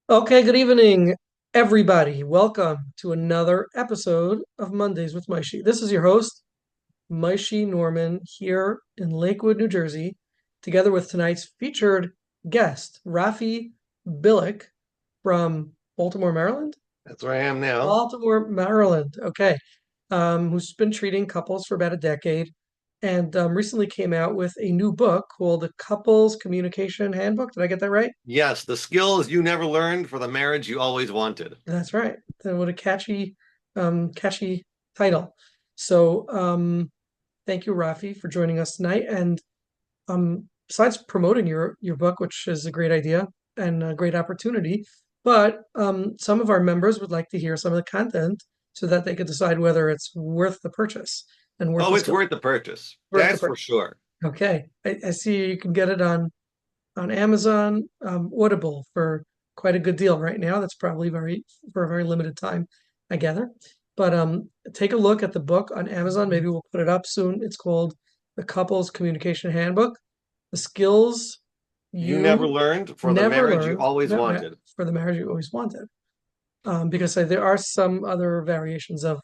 Okay, good evening, everybody. Welcome to another episode of Mondays with Maishi. This is your host, Maishi Norman, here in Lakewood, New Jersey, together with tonight's featured guest, Raffi Bilek from Baltimore, Maryland. That's where I am now. Baltimore, Maryland. Okay. Who's been treating couples for about a decade and recently came out with a new book called The Couples Communication Handbook. Did I get that right? Yes, the skills you never learned for the marriage you always wanted. That's right. What a catchy title. So, thank you, Raffi, for joining us tonight. And besides promoting your book, which is a great idea and a great opportunity, but some of our members would like to hear some of the content so that they could decide whether it's worth the purchase and worth Oh, the it's skill, worth the purchase. worth the That's for purchase. sure. Okay, I see you can get it on Amazon, Audible for quite a good deal right now. That's probably for a very limited time, I gather. But take a look at the book on Amazon. Maybe we'll put it up soon. It's called The Couples Communication Handbook: The Skills You never You learned for the Never marriage you Learned always wanted. for the Marriage You Always Wanted. Because there are some other variations of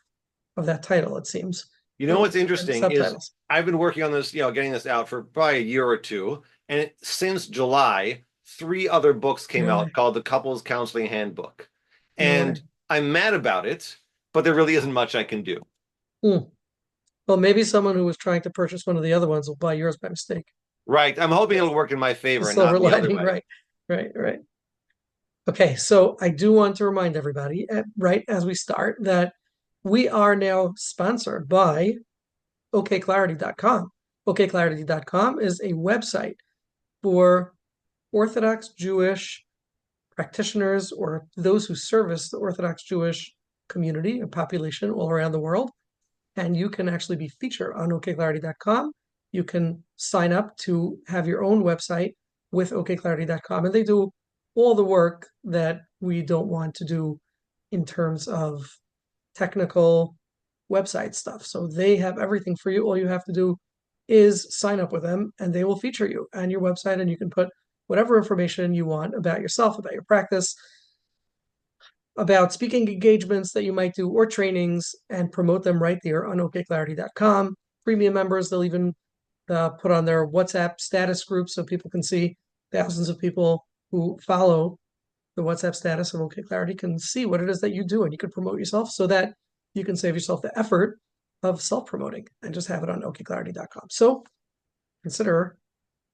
that title, it seems, You know or what's interesting is subtitles. I've been working on this, getting this out for probably a year or two. And since July, three other books came No out way. called the Couples Counseling Handbook. No way. And I'm mad about it, but there really isn't much I can do. Hmm. Well, maybe someone who was trying to purchase one of the other ones will buy yours by mistake. Right. I'm hoping That's it'll work in my the favor and silver not the other lining, way. right? Right, right. Okay, so I do want to remind everybody, right as we start, that we are now sponsored by OKclarity.com. OKclarity.com is a website for Orthodox Jewish practitioners or those who service the Orthodox Jewish community or population all around the world. And you can actually be featured on OKclarity.com. You can sign up to have your own website with OKclarity.com, and they do all the work that we don't want to do in terms of technical website stuff. So they have everything for you. All you have to do is sign up with them, and they will feature you on your website, and you can put whatever information you want about yourself, about your practice, about speaking engagements that you might do or trainings and promote them right there on okclarity.com. Premium members, they'll even put on their WhatsApp status group so people can see. Thousands of people who follow the WhatsApp status of OK Clarity can see what it is that you do, and you can promote yourself so that you can save yourself the effort of self-promoting and just have it on okclarity.com. So consider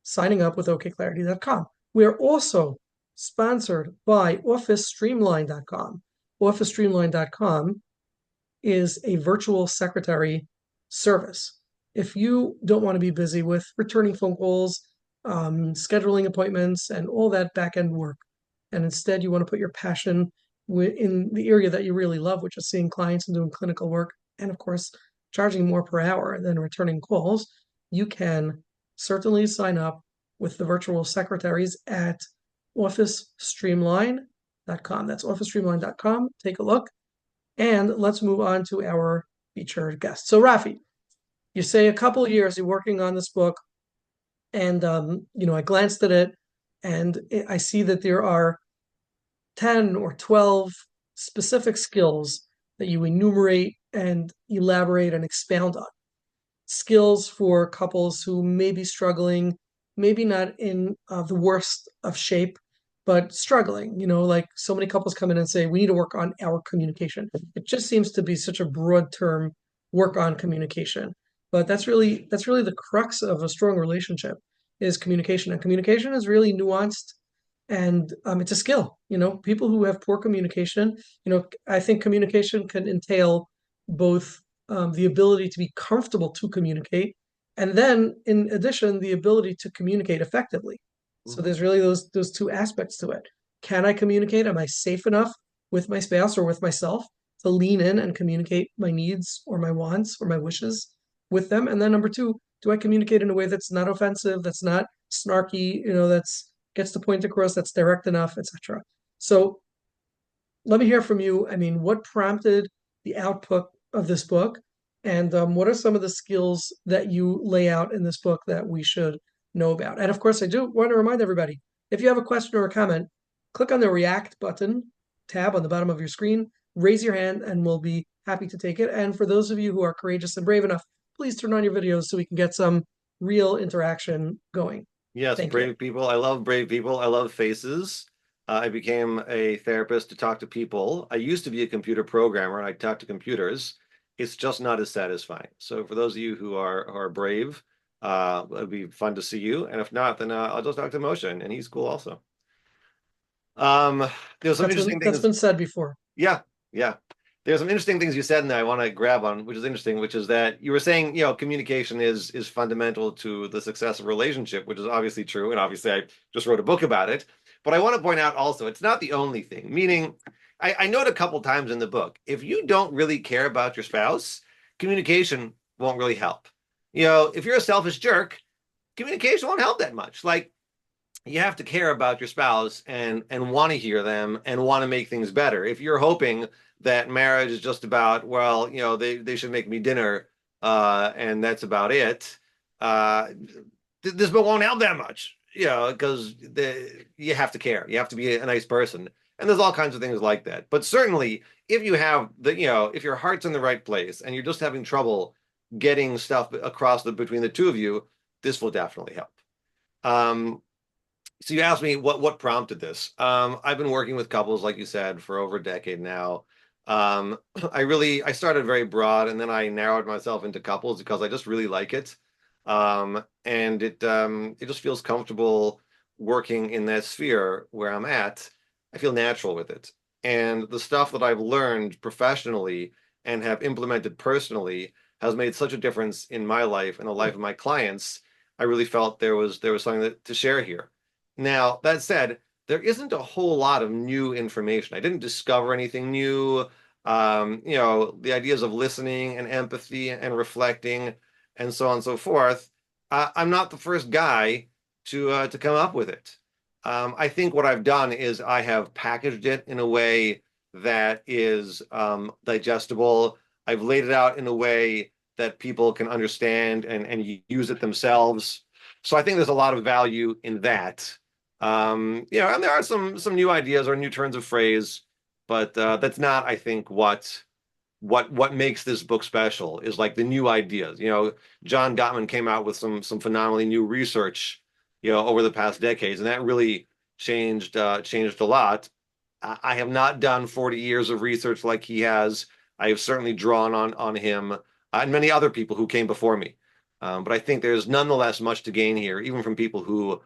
signing up with okclarity.com. We are also sponsored by officestreamline.com. Officestreamline.com is a virtual secretary service. If you don't want to be busy with returning phone calls, scheduling appointments, and all that back end work, and instead you want to put your passion in the area that you really love, which is seeing clients and doing clinical work, and of course, charging more per hour than returning calls, you can certainly sign up with the virtual secretaries at officestreamline.com. That's officestreamline.com. Take a look. And let's move on to our featured guest. So, Raffi, you say a couple of years you're working on this book, and I glanced at it, and I see that there are 10 or 12 specific skills that you enumerate and elaborate and expound on. Skills for couples who may be struggling, maybe not in the worst of shape, but struggling. Like so many couples come in and say, we need to work on our communication. It just seems to be such a broad term, work on communication. But that's really the crux of a strong relationship is communication. And communication is really nuanced and it's a skill. People who have poor communication, I think communication can entail both the ability to be comfortable to communicate, and then in addition, the ability to communicate effectively. So Mhm. there's really those two aspects to it. Can I communicate? Am I safe enough with my spouse or with myself to lean in and communicate my needs or my wants or my wishes with them? And then number two, do I communicate in a way that's not offensive, that's not snarky, that's gets the point across, that's direct enough, etc. So let me hear from you. I mean, what prompted the output of this book, and what are some of the skills that you lay out in this book that we should know about? And of course, I do want to remind everybody, if you have a question or a comment, click on the React button tab on the bottom of your screen, raise your hand, and we'll be happy to take it. And for those of you who are courageous and brave enough, please turn on your videos so we can get some real interaction going. Yes, Thank you. brave people. I love brave people. I love faces. I became a therapist to talk to people. I used to be a computer programmer and I talk to computers. It's just not as satisfying. So for those of you who are brave, it'd be fun to see you. And if not, then I'll just talk to Moshe, and he's cool also. Um, there's some interesting That's things. been said before. Yeah, yeah. There's some interesting things you said, and I want to grab on, which is interesting, which is that you were saying, communication is fundamental to the success of a relationship, which is obviously true, and obviously I just wrote a book about it. But I want to point out also, it's not the only thing. Meaning, I note a couple times in the book, if you don't really care about your spouse, communication won't really help. If you're a selfish jerk, communication won't help that much. Like you have to care about your spouse and want to hear them and want to make things better. If you're hoping that marriage is just about, well, they should make me dinner, and that's about it, uh, this book won't help that much, because you have to care. You have to be a nice person. And there's all kinds of things like that. But certainly, if you have if your heart's in the right place and you're just having trouble getting stuff across between the two of you, this will definitely help. Um, so you asked me what prompted this. I've been working with couples, like you said, for over a decade now. Um, I started very broad, and then I narrowed myself into couples because I just really like it, and it just feels comfortable working in that sphere where I'm at. I feel natural with it, and the stuff that I've learned professionally and have implemented personally has made such a difference in my life and the life of my clients. I really felt there was something to share here. Now, that said, there isn't a whole lot of new information. I didn't discover anything new. The ideas of listening and empathy and reflecting and so on and so forth. I'm not the first guy to come up with it. I think what I've done is I have packaged it in a way that is digestible. I've laid it out in a way that people can understand and use it themselves. So I think there's a lot of value in that. And there are some new ideas or new turns of phrase, but that's not, I think, what makes this book special is like the new ideas. John Gottman came out with some phenomenally new research, over the past decades, and that really changed a lot. I have not done 40 years of research like he has. I have certainly drawn on him and many other people who came before me. But I think there's nonetheless much to gain here, even from people who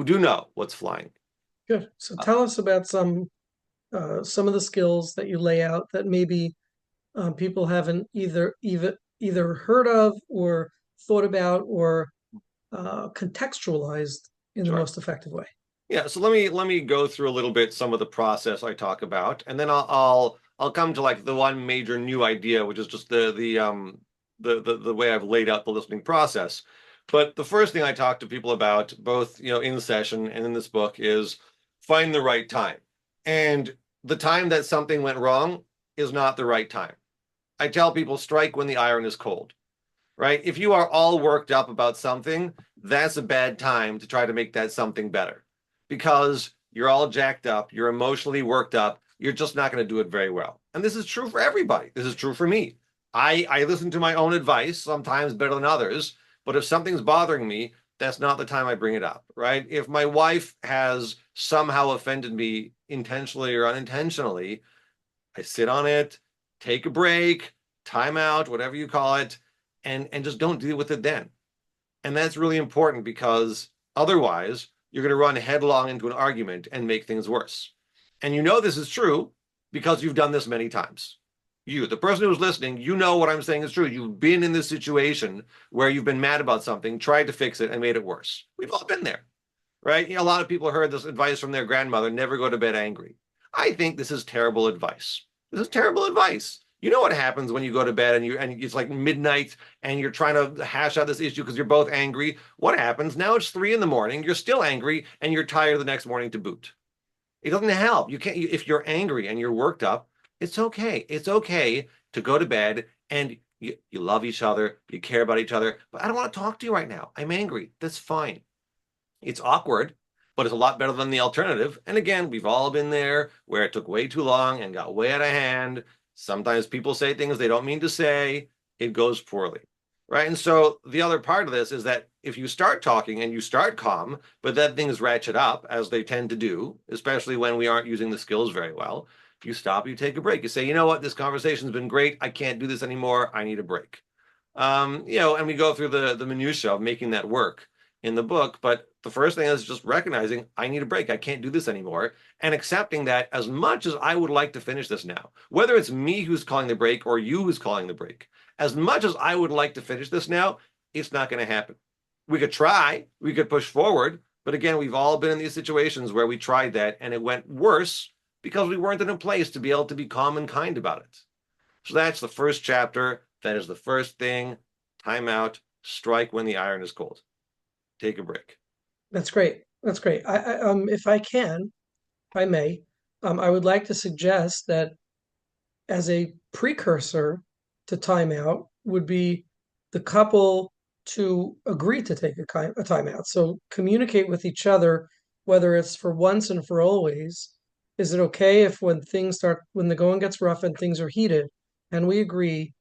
do know what's flying. Good. So Uh, tell us about some of the skills that you lay out that maybe people haven't either heard of or thought about or contextualized in the sure. most effective way. Yeah, so let me go through a little bit some of the process I talk about, and then I'll come to like the one major new idea, which is just the way I've laid out the listening process. But the first thing I talk to people about, both in the session and in this book, is find the right time. And the time that something went wrong is not the right time. I tell people strike when the iron is cold, right? If you are all worked up about something, that's a bad time to try to make that something better because you're all jacked up, you're emotionally worked up, you're just not going to do it very well. And this is true for everybody. This is true for me. I listen to my own advice, sometimes better than others, but if something's bothering me, that's not the time I bring it up, right? If my wife has somehow offended me intentionally or unintentionally, I sit on it, take a break, time out, whatever you call it, and just don't deal with it then. And that's really important because otherwise you're going to run headlong into an argument and make things worse. And this is true because you've done this many times. You, the person who's listening, you know what I'm saying is true. You've been in this situation where you've been mad about something, tried to fix it, and made it worse. We've all been there, right? A lot of people heard this advice from their grandmother, never go to bed angry. I think this is terrible advice. This is terrible advice. You know what happens when you go to bed and it's like midnight and you're trying to hash out this issue because you're both angry. What happens? Now it's 3 in the morning, you're still angry, and you're tired the next morning to boot. It doesn't help. You can't, if you're angry and you're worked up, it's okay. It's okay to go to bed and you love each other, you care about each other, but I don't want to talk to you right now. I'm angry. That's fine. It's awkward, but it's a lot better than the alternative. And again, we've all been there where it took way too long and got way out of hand. Sometimes people say things they don't mean to say. It goes poorly, right? And so the other part of this is that if you start talking and you start calm, but then things ratchet up as they tend to do, especially when we aren't using the skills very well, you stop, you take a break. You say, you know what, this conversation's been great. I can't do this anymore. I need a break. And we go through the minutia of making that work in the book. But the first thing is just recognizing I need a break. I can't do this anymore, and accepting that as much as I would like to finish this now, whether it's me who's calling the break or you who's calling the break, as much as I would like to finish this now, it's not going to happen. We could try, we could push forward, but again, we've all been in these situations where we tried that and it went worse because we weren't in a place to be able to be calm and kind about it. So that's the first chapter. That is the first thing. Time out. Strike when the iron is cold. Take a break. That's great. That's great. If I can, if I may, I would like to suggest that as a precursor to timeout would be the couple to agree to take a timeout. So communicate with each other, whether it's for once and for always. Is it okay if when the going gets rough and things are heated, and we agree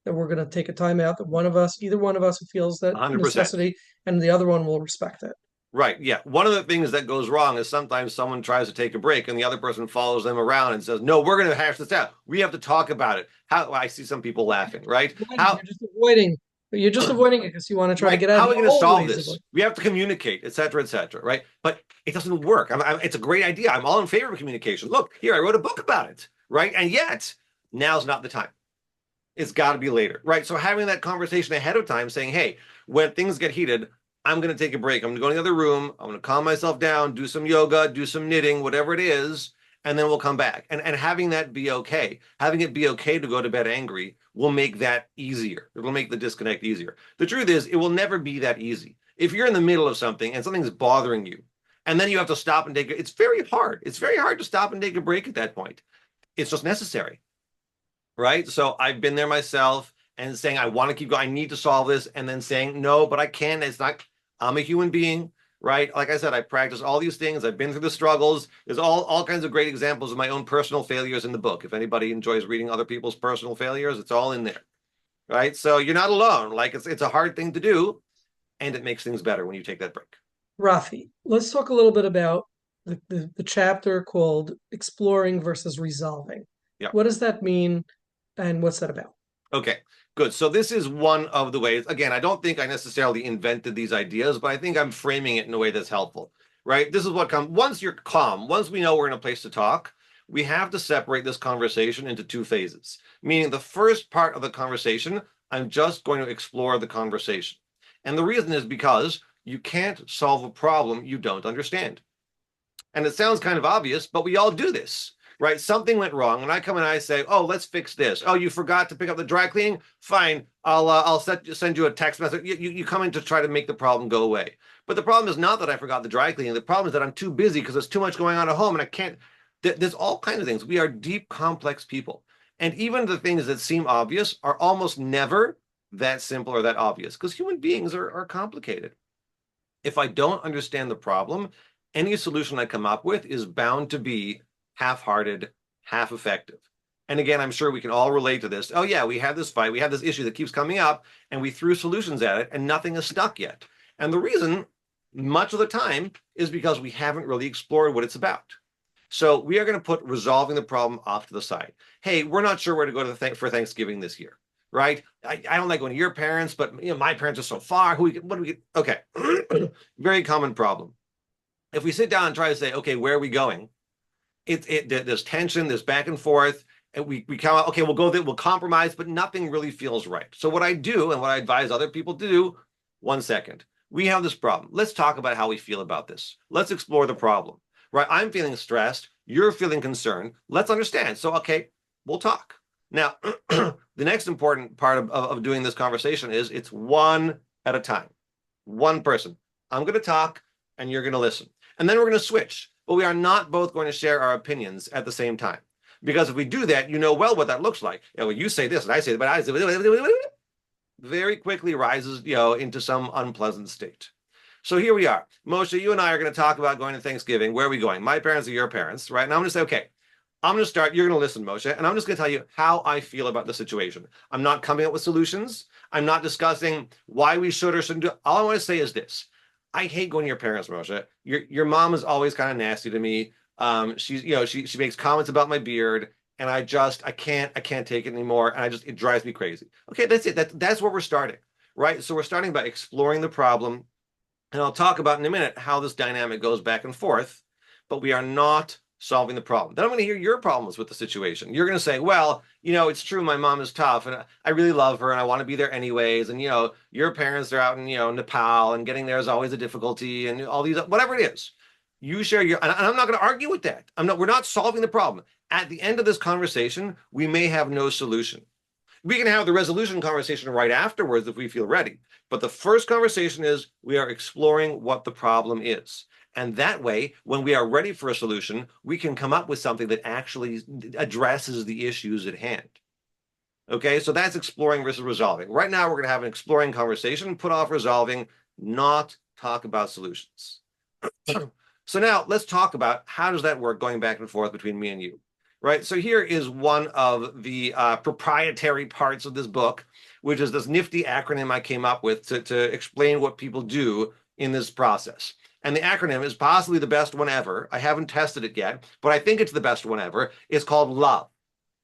that we're going to take a timeout, that either one of us who feels that 100%. necessity, and the other one will respect it. Right. Yeah. One of the things that goes wrong is sometimes someone tries to take a break and the other person follows them around and says, no, we're going to hash this out. We have to talk about it. How I see some people laughing, right? You're just avoiding. You're just avoiding it because you want to try to Right. get out How of are we the going to old solve ways of this? it. We have to communicate, et cetera, right? But it doesn't work. It's a great idea. I'm all in favor of communication. Look, here, I wrote a book about it, right? And yet, now's not the time. It's got to be later, right? So having that conversation ahead of time saying, hey, when things get heated, I'm going to take a break. I'm going to go in the other room. I'm going to calm myself down, do some yoga, do some knitting, whatever it is, and then we'll come back. And having that be okay, having it be okay to go to bed angry will make that easier. It will make the disconnect easier. The truth is, it will never be that easy. If you're in the middle of something and something's bothering you, and then you have to stop and take it, it's very hard. It's very hard to stop and take a break at that point. It's just necessary, right? So I've been there myself and saying, I want to keep going. I need to solve this. And then saying, no, but I can't. It's not, I'm a human being, right? Like I said, I practice all these things. I've been through the struggles. There's all kinds of great examples of my own personal failures in the book. If anybody enjoys reading other people's personal failures, it's all in there, right? So you're not alone. Like it's a hard thing to do, and it makes things better when you take that break. Rafi, let's talk a little bit about the chapter called Exploring versus Resolving. Yeah. What does that mean and what's that about? Okay, good. So this is one of the ways. Again, I don't think I necessarily invented these ideas, but I think I'm framing it in a way that's helpful, right? This is what comes once you're calm, once we know we're in a place to talk, we have to separate this conversation into two phases. Meaning the first part of the conversation, I'm just going to explore the conversation. And the reason is because you can't solve a problem you don't understand. And it sounds kind of obvious, but we all do this, right? Something went wrong, and I come and I say, "Oh, let's fix this." Oh, you forgot to pick up the dry cleaning? Fine, I'll send you a text message. You come in to try to make the problem go away. But the problem is not that I forgot the dry cleaning. The problem is that I'm too busy because there's too much going on at home, and I can't. There's all kinds of things. We are deep, complex people, and even the things that seem obvious are almost never that simple or that obvious because human beings are complicated. If I don't understand the problem, any solution I come up with is bound to be half-hearted, half effective. And again, I'm sure we can all relate to this. Oh yeah, we have this fight, we have this issue that keeps coming up, and we threw solutions at it, and nothing is stuck yet. And the reason, much of the time, is because we haven't really explored what it's about. So we are going to put resolving the problem off to the side. Hey, we're not sure where to go for Thanksgiving this year, right? I don't like going to your parents, but my parents are so far. What do we get? Okay, very common problem. If we sit down and try to say, okay, where are we going? There's tension, there's back and forth, and we come out, okay, we'll go there, we'll compromise, but nothing really feels right. So what I do and what I advise other people to do, 1 second, we have this problem. Let's talk about how we feel about this. Let's explore the problem, right? I'm feeling stressed. You're feeling concerned. Let's understand. So, okay, we'll talk. Now, the next important part of doing this conversation is it's one at a time, one person. I'm going to talk and you're going to listen. And then we're going to switch. But we are not both going to share our opinions at the same time. Because if we do that, you know well what that looks like. Well, you say this and I say that, but very quickly rises, into some unpleasant state. So here we are. Moshe, you and I are going to talk about going to Thanksgiving. Where are we going? My parents are your parents, right? And I'm going to say, okay, I'm going to start. You're going to listen, Moshe, and I'm just going to tell you how I feel about the situation. I'm not coming up with solutions. I'm not discussing why we should or shouldn't do. All I want to say is this: I hate going to your parents, Moshe. Your mom is always kind of nasty to me. She's she makes comments about my beard, and I can't take it anymore, and it drives me crazy. Okay, that's it. That's where we're starting, right? So we're starting by exploring the problem, and I'll talk about in a minute how this dynamic goes back and forth, but we are not solving the problem. Then I'm going to hear your problems with the situation. You're going to say, well, it's true, my mom is tough and I really love her and I want to be there anyways. And, your parents are out in, Nepal, and getting there is always a difficulty and all these, whatever it is. You share and I'm not going to argue with that. We're not solving the problem. At the end of this conversation, we may have no solution. We can have the resolution conversation right afterwards if we feel ready. But the first conversation is we are exploring what the problem is. And that way, when we are ready for a solution, we can come up with something that actually addresses the issues at hand. Okay, so that's exploring versus resolving. Right now, we're going to have an exploring conversation, put off resolving, not talk about solutions. So now let's talk about how does that work going back and forth between me and you. Right. So here is one of the proprietary parts of this book, which is this nifty acronym I came up with to explain what people do in this process. And the acronym is possibly the best one ever. I haven't tested it yet, but I think it's the best one ever. It's called LOVE.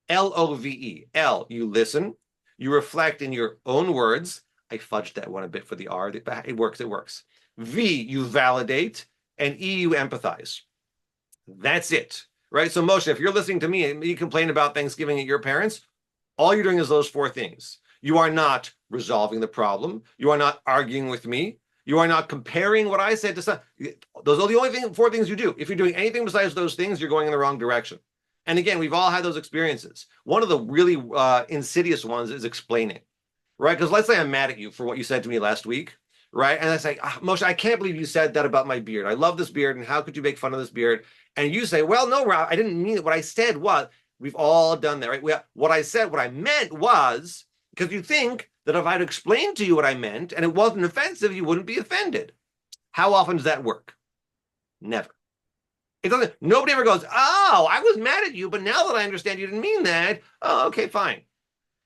LOVE. L, you listen, you reflect in your own words. I fudged that one a bit for the R. It works. It works. V, you validate, and E, you empathize. That's it. Right? So, Moshe, if you're listening to me and you complain about Thanksgiving at your parents, all you're doing is those four things. You are not resolving the problem. You are not arguing with me. You are not comparing what I said to some. Those are the only four things you do. If you're doing anything besides those things, you're going in the wrong direction. And again, we've all had those experiences. One of the really insidious ones is explaining, right? Because let's say I'm mad at you for what you said to me last week, right? And I say, Moshe, I can't believe you said that about my beard. I love this beard, and how could you make fun of this beard? And you say, well, no, Rob, I didn't mean it. What I said was, we've all done that, right? What I meant was, because you think that if I'd explained to you what I meant and it wasn't offensive, you wouldn't be offended. How often does that work? Never. It doesn't. Nobody ever goes, oh, I was mad at you, but now that I understand you didn't mean that, oh, okay, fine.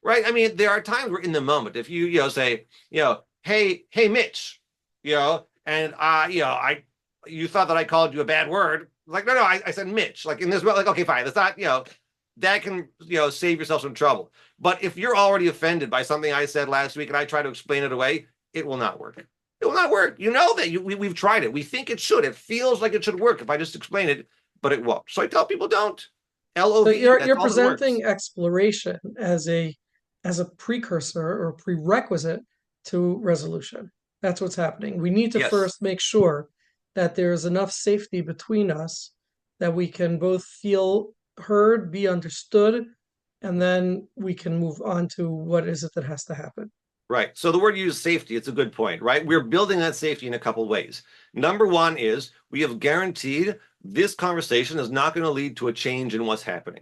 Right? I mean, there are times where in the moment, if you say, hey, Mitch, and you thought that I called you a bad word. Like, no, I said Mitch. Like in this, like, okay, fine. That's not, that can, save yourself some trouble. But if you're already offended by something I said last week and I try to explain it away, it will not work. It will not work. You know that we've tried it. We think it should. It feels like it should work if I just explain it, but it won't. So I tell people don't. So LOVE, that's you're all that works. presenting exploration as a precursor or prerequisite to resolution. That's what's happening. We need to Yes. first make sure that there is enough safety between us that we can both feel heard, be understood, and then we can move on to what is it that has to happen. Right. So the word used safety, it's a good point, right? We're building that safety in a couple of ways. Number one is we have guaranteed this conversation is not going to lead to a change in what's happening,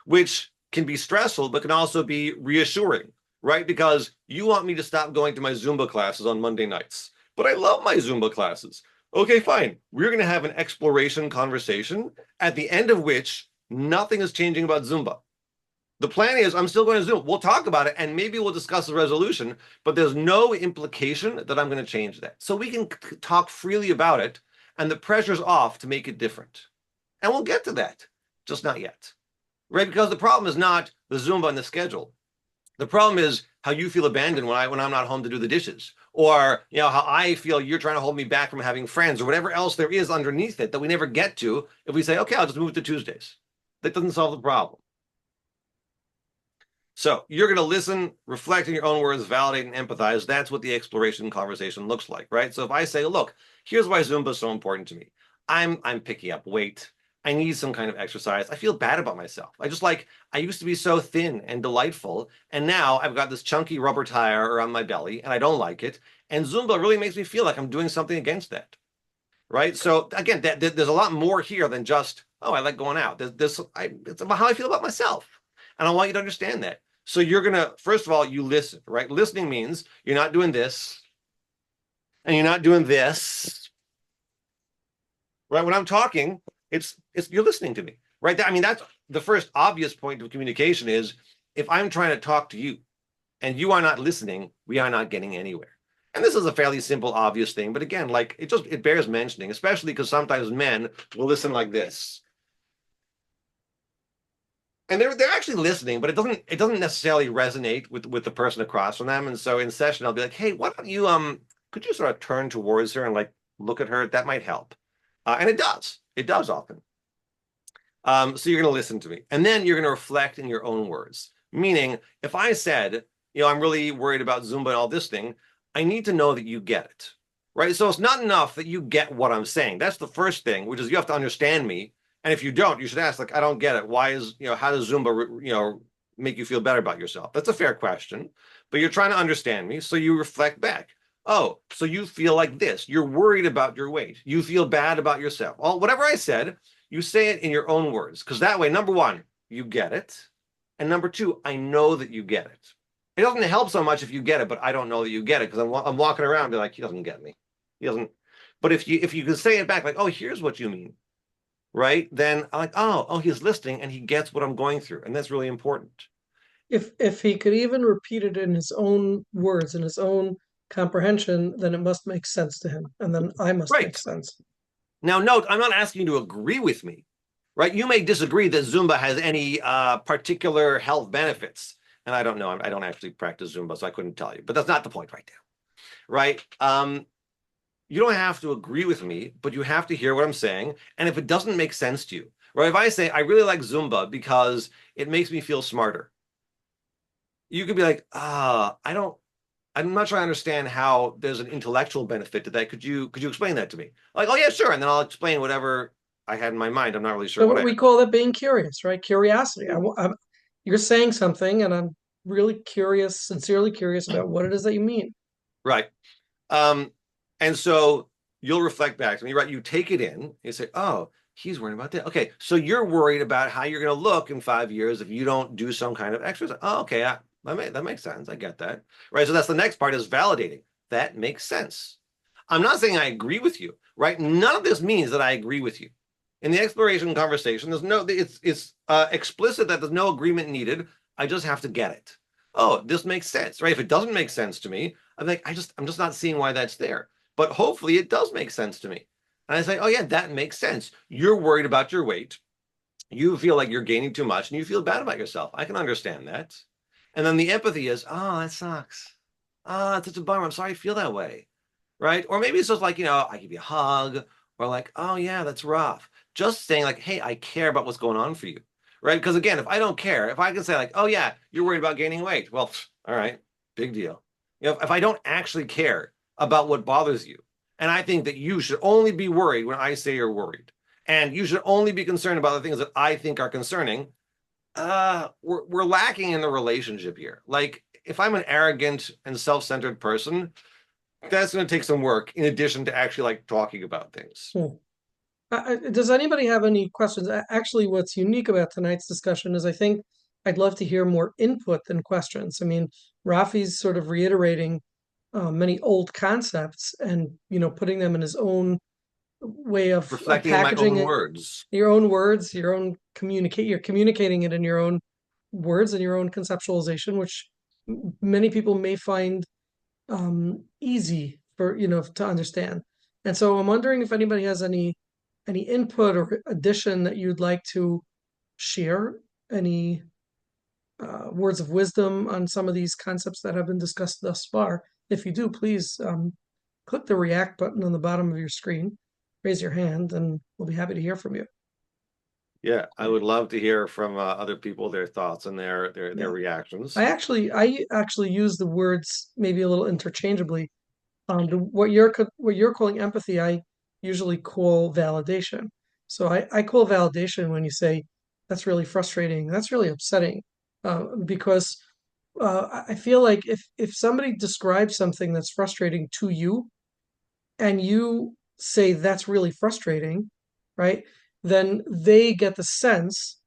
which can be stressful, but can also be reassuring, right? Because you want me to stop going to my Zumba classes on Monday nights, but I love my Zumba classes. Okay, fine. We're going to have an exploration conversation at the end of which nothing is changing about Zumba. The plan is I'm still going to Zoom. We'll talk about it and maybe we'll discuss the resolution, but there's no implication that I'm going to change that. So we can talk freely about it and the pressure's off to make it different. And we'll get to that, just not yet. Right? Because the problem is not the Zumba and the schedule. The problem is how you feel abandoned when I'm not home to do the dishes, or how I feel you're trying to hold me back from having friends, or whatever else there is underneath it that we never get to if we say, okay, I'll just move it to Tuesdays. That doesn't solve the problem. So you're going to listen, reflect in your own words, validate and empathize. That's what the exploration conversation looks like, right? So if I say, look, here's why Zumba is so important to me. I'm picking up weight. I need some kind of exercise. I feel bad about myself. I used to be so thin and delightful, and now I've got this chunky rubber tire around my belly, and I don't like it. And Zumba really makes me feel like I'm doing something against that, right? So again, there's a lot more here than just, oh, I like going out. It's about how I feel about myself, and I want you to understand that. So you're gonna, first of all, you listen, right? Listening means you're not doing this and you're not doing this, right? When I'm talking, it's you're listening to me, right? I mean, that's the first obvious point of communication is if I'm trying to talk to you and you are not listening, we are not getting anywhere. And this is a fairly simple, obvious thing, but again, like it bears mentioning, especially because sometimes men will listen like this, and they're actually listening, but it doesn't necessarily resonate with the person across from them. And so in session, I'll be like, hey, why don't you could you sort of turn towards her and like look at her? That might help. And it does often. So you're going to listen to me, and then you're going to reflect in your own words. Meaning, if I said, I'm really worried about Zumba and all this thing, I need to know that you get it, right? So it's not enough that you get what I'm saying. That's the first thing, which is you have to understand me. And if you don't, you should ask, like, I don't get it. Why is, how does Zumba, make you feel better about yourself? That's a fair question, but you're trying to understand me. So you reflect back. Oh, so you feel like this. You're worried about your weight. You feel bad about yourself. All whatever I said, you say it in your own words, because that way, number one, you get it. And number two, I know that you get it. It doesn't help so much if you get it, but I don't know that you get it because I'm walking around and be like, he doesn't get me. He doesn't. But if you can say it back, like, oh, here's what you mean, right? Then I'm like, oh, he's listening and he gets what I'm going through. And that's really important. If he could even repeat it in his own words, in his own comprehension, then it must make sense to him, and then I must make Right. sense. Now, note, I'm not asking you to agree with me, right? You may disagree that Zumba has any particular health benefits. And I don't know. I don't actually practice Zumba, so I couldn't tell you. But that's not the point right now, right? You don't have to agree with me, but you have to hear what I'm saying. And if it doesn't make sense to you, right? If I say, I really like Zumba because it makes me feel smarter, you could be like, I'm not sure I understand how there's an intellectual benefit to that. Could you explain that to me? Like, oh yeah, sure. And then I'll explain whatever I had in my mind. I'm not really sure So what what I we call that being curious, right? Curiosity. You're saying something, and I'm really curious, sincerely curious about what it is that you mean. right. Um, and so you'll reflect back to me, right? You take it in, you say, oh, he's worried about that. Okay, so you're worried about how you're going to look in 5 years if you don't do some kind of exercise. Oh, okay, that makes sense. I get that. Right. So that's the next part is validating. That makes sense. I'm not saying I agree with you, right? None of this means that I agree with you. In the exploration conversation, it's explicit that there's no agreement needed. I just have to get it. Oh, this makes sense, right? If it doesn't make sense to me, I'm like, I'm just not seeing why that's there. But hopefully it does make sense to me. And I say, oh yeah, that makes sense. You're worried about your weight. You feel like you're gaining too much and you feel bad about yourself. I can understand that. And then the empathy is, oh, that sucks. Oh, it's such a bummer. I'm sorry you feel that way. Right. Or maybe it's just like, I give you a hug or like, oh yeah, that's rough. Just saying like, hey, I care about what's going on for you. Right. Because again, if I don't care, if I can say like, oh yeah, you're worried about gaining weight. Well, all right, big deal. If I don't actually care about what bothers you, and I think that you should only be worried when I say you're worried, and you should only be concerned about the things that I think are concerning, we're lacking in the relationship here. Like if I'm an arrogant and self-centered person, that's going to take some work in addition to actually like talking about things. Hmm. Does anybody have any questions? Actually, what's unique about tonight's discussion is I think I'd love to hear more input than questions. I mean, Rafi's sort of reiterating many old concepts and putting them in his own way of Reflecting in my packaging own it, words. your own words, your own communicate. You're communicating it in your own words and your own conceptualization, which many people may find easy for to understand. And so I'm wondering if anybody has any input or addition that you'd like to share, any words of wisdom on some of these concepts that have been discussed thus far. If you do, please click the react button on the bottom of your screen, raise your hand, and we'll be happy to hear from you. Yeah, I would love to hear from other people, their thoughts and their Yeah, reactions. I actually use the words maybe a little interchangeably. What you're calling empathy, I usually call validation. So I call validation when you say that's really frustrating, that's really upsetting, because I feel like if somebody describes something that's frustrating to you and you say that's really frustrating, right? Then they get the sense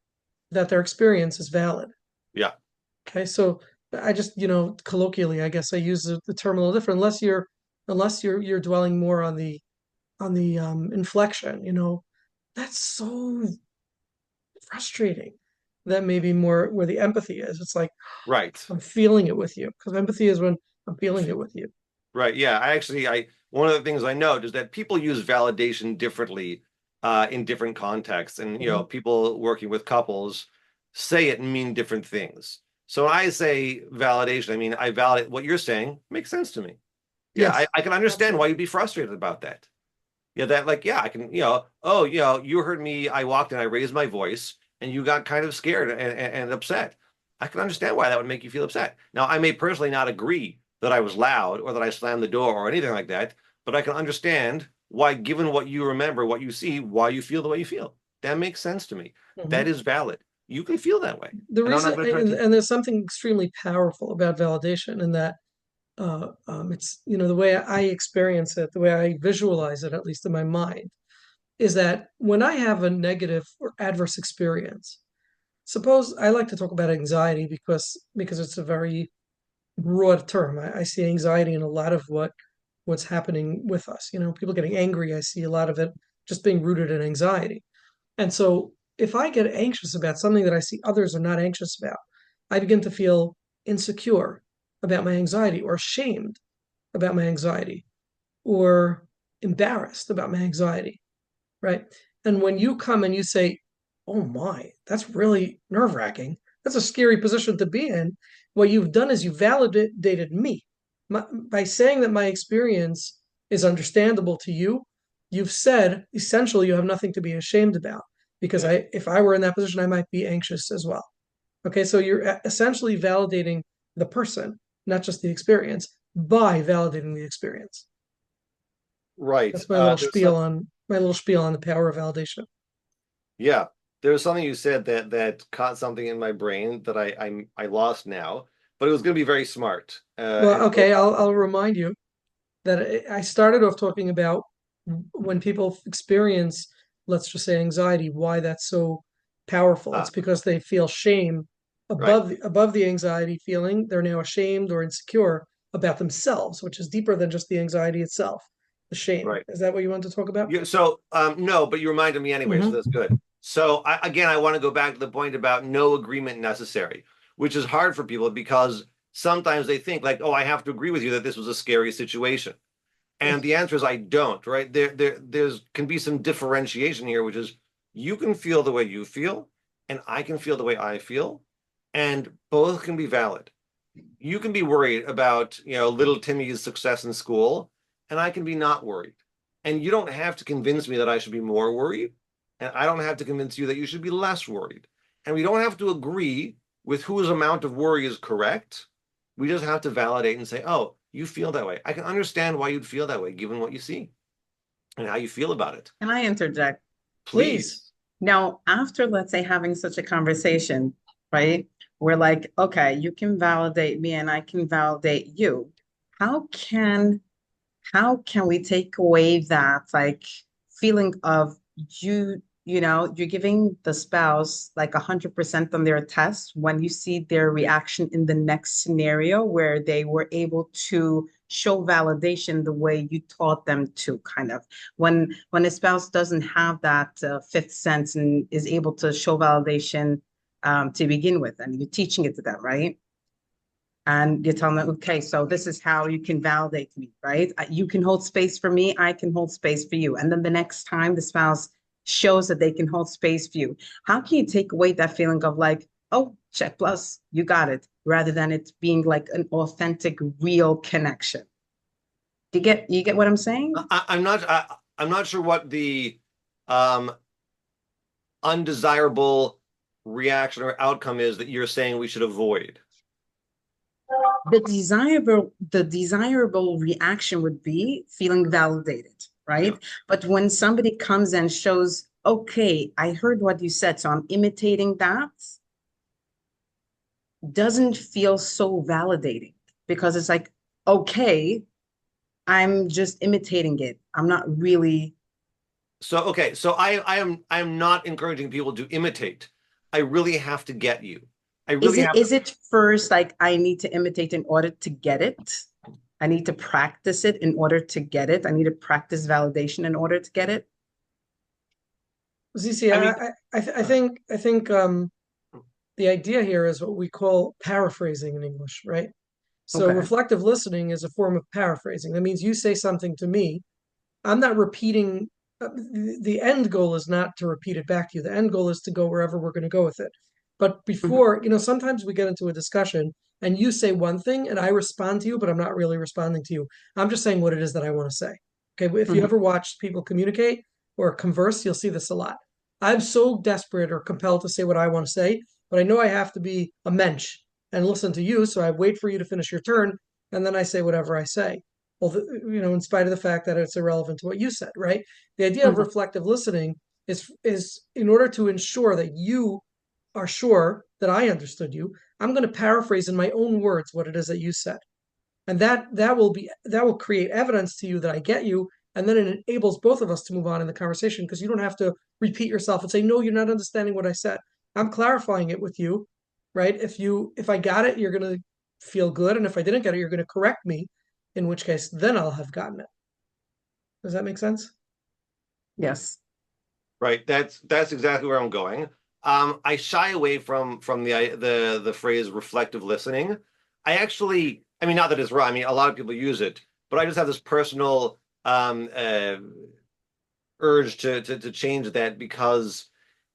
that their experience is valid. Yeah. Okay, so I just, colloquially, I guess I use the term a little different. Unless you're unless you're dwelling more on the inflection, that's so frustrating. That may be more where the empathy is. It's like Right. I'm feeling it with you because empathy is when I'm feeling it with you. Right. Yeah. I one of the things I note is that people use validation differently in different contexts. And, Mhm. people working with couples say it and mean different things. So when I say validation, I mean, I validate what you're saying makes sense to me. Yeah. I, Yes, I can understand why absolutely. you'd be frustrated about that. Yeah. That like, yeah, I can, oh, you heard me. I walked in, I raised my voice and you got kind of scared and upset. I can understand why that would make you feel upset. Now, I may personally not agree that I was loud or that I slammed the door or anything like that, but I can understand why, given what you remember, what you see, why you feel the way you feel. That makes sense to me. That Mhm. is valid. You can feel that way. The And I'm not reason, going to try and, to. and there's something extremely powerful about validation in that it's, the way I experience it, the way I visualize it, at least in my mind, is that when I have a negative or adverse experience, suppose I like to talk about anxiety because it's a very broad term. I see anxiety in a lot of what's happening with us. People getting angry. I see a lot of it just being rooted in anxiety. And so if I get anxious about something that I see others are not anxious about, I begin to feel insecure about my anxiety or ashamed about my anxiety or embarrassed about my anxiety, right? And when you come and you say, "Oh my, that's really nerve-wracking. That's a scary position to be in." What you've done is you validated me. By saying that my experience is understandable to you, you've said essentially you have nothing to be ashamed about because Yeah. if I were in that position, I might be anxious as well. Okay, so you're essentially validating the person, not just the experience, by validating the experience. Right. That's my little spiel on the power of validation. Yeah, there was something you said that caught something in my brain that I lost now, but it was going to be very smart. Well, And so okay, I'll remind you that I started off talking about when people experience, let's just say, anxiety, why that's so powerful. It's ah, because they feel shame right, above the anxiety feeling. They're now ashamed or insecure about themselves, which is deeper than just the anxiety itself. The shame. right. Is that what you want to talk about? No, but you reminded me anyway, so Hmm. that's good. So again, I want to go back to the point about no agreement necessary, which is hard for people because sometimes they think like, oh, I have to agree with you that this was a scary situation. And Yes. the answer is I don't, right? There's can be some differentiation here, which is you can feel the way you feel, and I can feel the way I feel, and both can be valid. You can be worried about, little Timmy's success in school, and I can be not worried. And you don't have to convince me that I should be more worried, and I don't have to convince you that you should be less worried. And we don't have to agree with whose amount of worry is correct. We just have to validate and say, oh, you feel that way. I can understand why you'd feel that way, given what you see and how you feel about it. Can I interject? Please. Please. Now, after, let's say, having such a conversation, right? We're like, okay, you can validate me and I can validate you. How can how can we take away that like feeling of you're giving the spouse like 100% on their test when you see their reaction in the next scenario where they were able to show validation the way you taught them to, kind of when a spouse doesn't have that fifth sense and is able to show validation to begin with, and you're teaching it to them, right? And you're telling them, okay, so this is how you can validate me, right? You can hold space for me, I can hold space for you. And then the next time the spouse shows that they can hold space for you, how can you take away that feeling of like, oh, check plus, you got it, rather than it being like an authentic, real connection? You get what I'm saying? I'm not sure what the um, undesirable reaction or outcome is that you're saying we should avoid. The desirable reaction would be feeling validated, Yeah. right? But when somebody comes and shows, okay, I heard what you said, so I'm imitating that, doesn't feel so validating because it's like, okay, I'm just imitating it. I'm not really. So okay, so I am not encouraging people to imitate. I really have to get you. I Is really it have to. is it first like I need to imitate in order to get it? I need to practice it in order to get it. I need to practice validation in order to get it. ZC, I mean, I think the idea here is what we call paraphrasing in English, right? So Okay. reflective listening is a form of paraphrasing. That means you say something to me, I'm not repeating. The end goal is not to repeat it back to you. The end goal is to go wherever we're going to go with it. But Mhm, before, sometimes we get into a discussion and you say one thing and I respond to you, but I'm not really responding to you. I'm just saying what it is that I want to say. Okay. If you mhm, ever watch people communicate or converse, you'll see this a lot. I'm so desperate or compelled to say what I want to say, but I know I have to be a mensch and listen to you. So I wait for you to finish your turn and then I say whatever I say. Well, in spite of the fact that it's irrelevant to what you said, right? The idea of mhm. reflective listening is in order to ensure that you are sure that I understood you, I'm going to paraphrase in my own words what it is that you said. And that will create evidence to you that I get you, and then it enables both of us to move on in the conversation because you don't have to repeat yourself and say, no, you're not understanding what I said. I'm clarifying it with you, right? If I got it, you're going to feel good, and if I didn't get it, you're going to correct me, in which case then I'll have gotten it. Does that make sense? Yes. right. That's exactly where I'm going. I shy away from the phrase reflective listening. I mean, not that it's wrong. I mean, a lot of people use it, but I just have this personal urge to change that because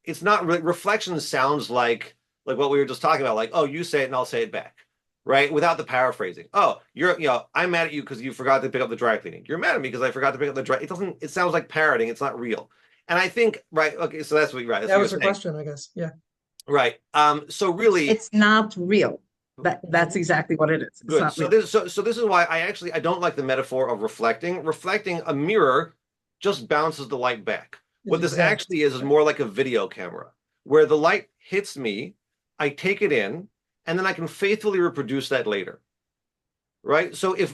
it's not reflection sounds like what we were just talking about, like, oh, you say it and I'll say it back, right? Without the paraphrasing. Oh, I'm mad at you because you forgot to pick up the dry cleaning. You're mad at me because I forgot to pick up the dry. It sounds like parroting. It's not real. And I think, right, okay, so that's what you're right. That's That what you're was the saying. question, I guess. Yeah. Right. So It's really it's not real. That's exactly what it is. It's good. not real. So this is why I don't like the metaphor of reflecting. Reflecting a mirror just bounces the light back. What this Exact. actually is more like a video camera, where the light hits me, I take it in, and then I can faithfully reproduce that later. Right. So if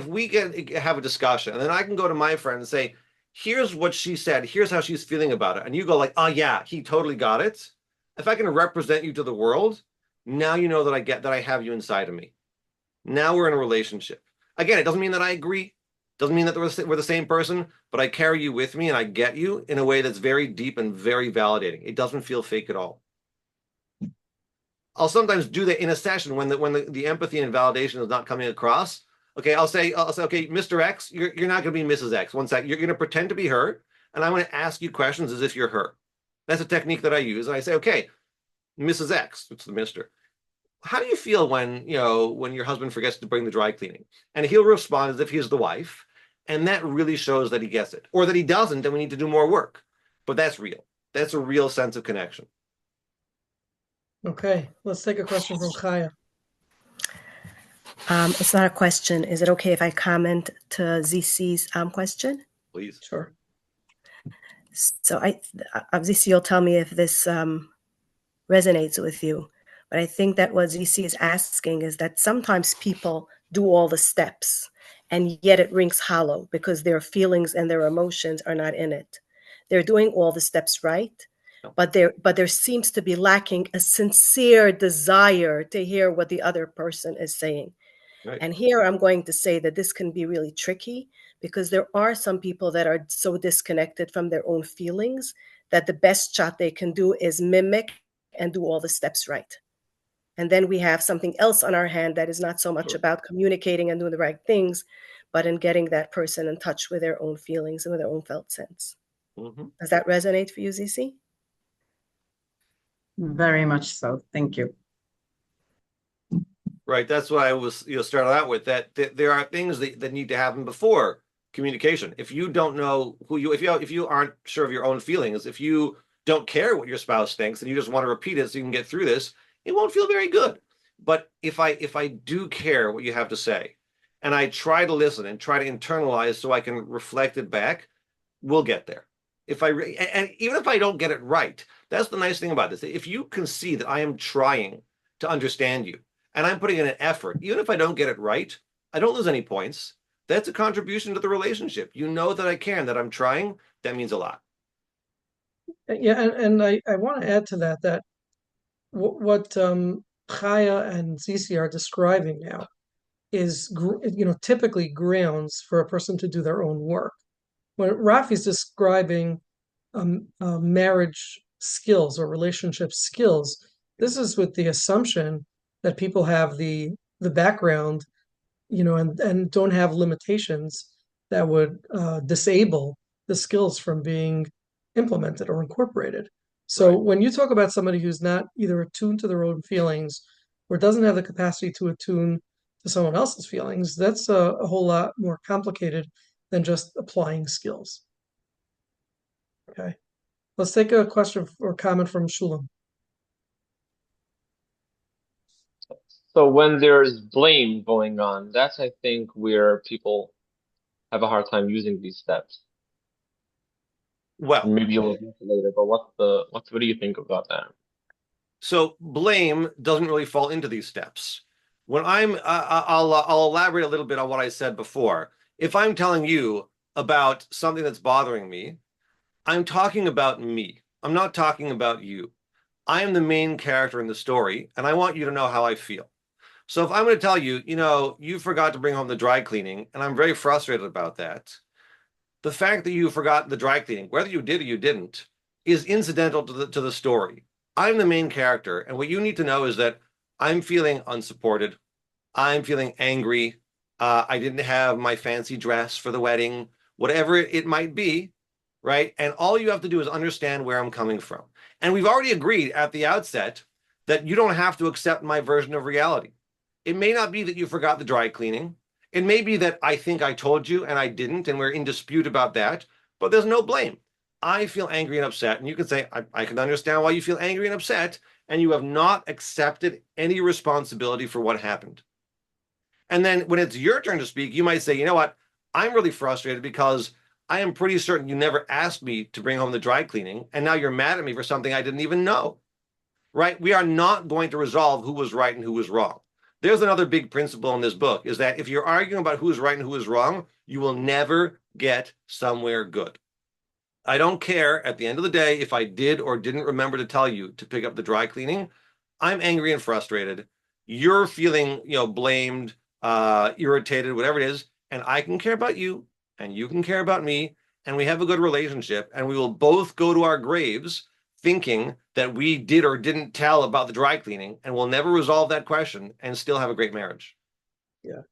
we have a discussion, and then I can go to my friend and say, here's what she said, here's how she's feeling about it, and you go like, oh yeah, he totally got it. If I can represent you to the world, now you know that I have you inside of me. Now we're in a relationship. Again, it doesn't mean that I agree. Doesn't mean that we're the same person, but I carry you with me and I get you in a way that's very deep and very validating. It doesn't feel fake at all. I'll sometimes do that in a session when the empathy and validation is not coming across. Okay, I'll say, okay, Mr. X, you're not going to be Mrs. X. One sec, you're going to pretend to be her, and I'm going to ask you questions as if you're her. That's a technique that I use. And I say, okay, Mrs. X, it's the Mister. How do you feel when your husband forgets to bring the dry cleaning? And he'll respond as if he's the wife, and that really shows that he gets it, or that he doesn't, and we need to do more work. But that's real. That's a real sense of connection. Okay. Let's take a question from Chaya. It's not a question. Is it okay if I comment to ZC's question? Please. Sure. So ZC, you'll tell me if this resonates with you. But I think that what ZC is asking is that sometimes people do all the steps and yet it rings hollow because their feelings and their emotions are not in it. They're doing all the steps right, but there seems to be lacking a sincere desire to hear what the other person is saying. Right. And here I'm going to say that this can be really tricky because there are some people that are so disconnected from their own feelings that the best shot they can do is mimic and do all the steps right. And then we have something else on our hand that is not so much Sure. about communicating and doing the right things, but in getting that person in touch with their own feelings and with their own felt sense. Mm-hmm. Does that resonate for you, ZC? Very much so. Thank you. Right. That's what I was, started out with, that there are things that need to happen before communication. If you don't know if you aren't sure of your own feelings, if you don't care what your spouse thinks and you just want to repeat it so you can get through this, it won't feel very good. But if I do care what you have to say, and I try to listen and try to internalize so I can reflect it back, we'll get there. And even if I don't get it right, that's the nice thing about this. If you can see that I am trying to understand you and I'm putting in an effort, even if I don't get it right, I don't lose any points. That's a contribution to the relationship. You know that I care and that I'm trying. That means a lot. Yeah, and I want to add to that what Chaya and Zizi are describing now is, typically grounds for a person to do their own work. When Raffi's describing marriage skills or relationship skills, this is with the assumption that people have the background, and don't have limitations that would disable the skills from being implemented or incorporated. So Right. when you talk about somebody who's not either attuned to their own feelings or doesn't have the capacity to attune to someone else's feelings, that's a whole lot more complicated than just applying skills. Okay. Let's take a question or comment from Shulam. So when there's blame going on, that's I think where people have a hard time using these steps. Well, And maybe you'll address it later, but what do you think about that? so blame doesn't really fall into these steps. When I'll elaborate a little bit on what I said before. If I'm telling you about something that's bothering me, I'm talking about me. I'm not talking about you. I am the main character in the story, and I want you to know how I feel. So if I'm going to tell you, you forgot to bring home the dry cleaning, and I'm very frustrated about that, the fact that you forgot the dry cleaning, whether you did or you didn't, is incidental to the story. I'm the main character, and what you need to know is that I'm feeling unsupported. I'm feeling angry. I didn't have my fancy dress for the wedding, whatever it might be, right? And all you have to do is understand where I'm coming from. And we've already agreed at the outset that you don't have to accept my version of reality. It may not be that you forgot the dry cleaning. It may be that I think I told you and I didn't, and we're in dispute about that, but there's no blame. I feel angry and upset, and you can say, I can understand why you feel angry and upset, and you have not accepted any responsibility for what happened. And then when it's your turn to speak, you might say, you know what? I'm really frustrated because I am pretty certain you never asked me to bring home the dry cleaning, and now you're mad at me for something I didn't even know, right? We are not going to resolve who was right and who was wrong. There's another big principle in this book is that if you're arguing about who's right and who is wrong, you will never get somewhere good. I don't care at the end of the day if I did or didn't remember to tell you to pick up the dry cleaning. I'm angry and frustrated. You're feeling, blamed, irritated, whatever it is, and I can care about you and you can care about me, and we have a good relationship, and we will both go to our graves thinking that we did or didn't tell about the dry cleaning, and we'll never resolve that question and still have a great marriage. Yeah.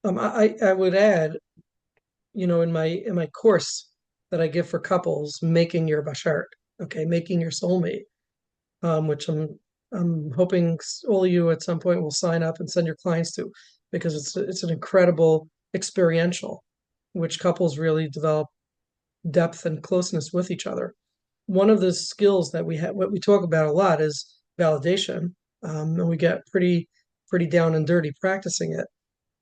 I would add, in my course that I give for couples, making your bashert, okay, making your soulmate, which I'm hoping all of you at some point will sign up and send your clients to, because it's an incredible experiential, which couples really develop depth and closeness with each other. One of the skills that what we talk about a lot is validation, and we get pretty down and dirty practicing it.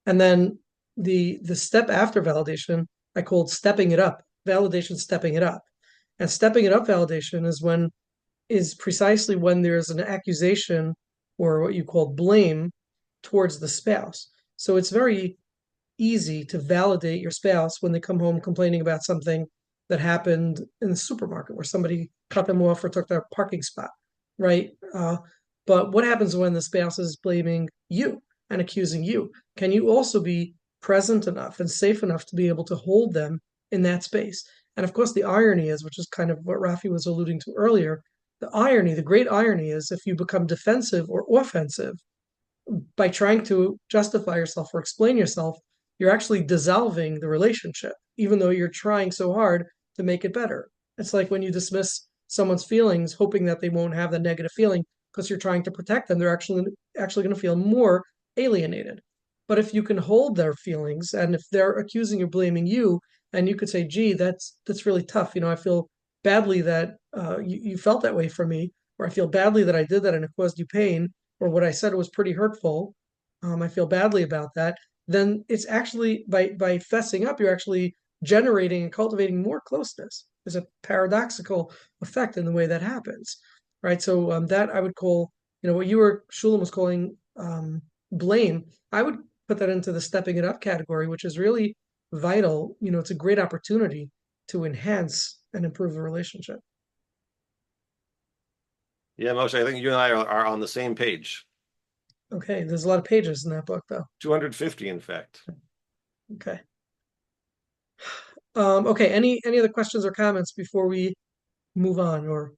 And then the step after validation, I called stepping it up. Validation, stepping it up, and stepping it up validation is precisely when there's an accusation or what you call blame towards the spouse. So it's very easy to validate your spouse when they come home complaining about something that happened in the supermarket where somebody cut them off or took their parking spot, right? But what happens when the spouse is blaming you and accusing you? Can you also be present enough and safe enough to be able to hold them in that space? And of course, the irony is, which is kind of what Raffi was alluding to earlier, the great irony is if you become defensive or offensive by trying to justify yourself or explain yourself, you're actually dissolving the relationship, even though you're trying so hard to make it better. It's like when you dismiss someone's feelings, hoping that they won't have the negative feeling because you're trying to protect them, they're actually going to feel more alienated. But if you can hold their feelings, and if they're accusing or blaming you, and you could say, "Gee, that's really tough. I feel badly that you felt that way for me, or I feel badly that I did that and it caused you pain, or what I said was pretty hurtful. I feel badly about that." Then it's actually by fessing up, you're actually generating and cultivating more closeness. There's a paradoxical effect in the way that happens, right? So that I would call, what Shulam was calling blame. I would put that into the stepping it up category, which is really vital. It's a great opportunity to enhance and improve the relationship. Yeah, Moshe, I think you and I are on the same page. Okay, there's a lot of pages in that book, though. 250, in fact. Okay. Okay, any other questions or comments before we move on, or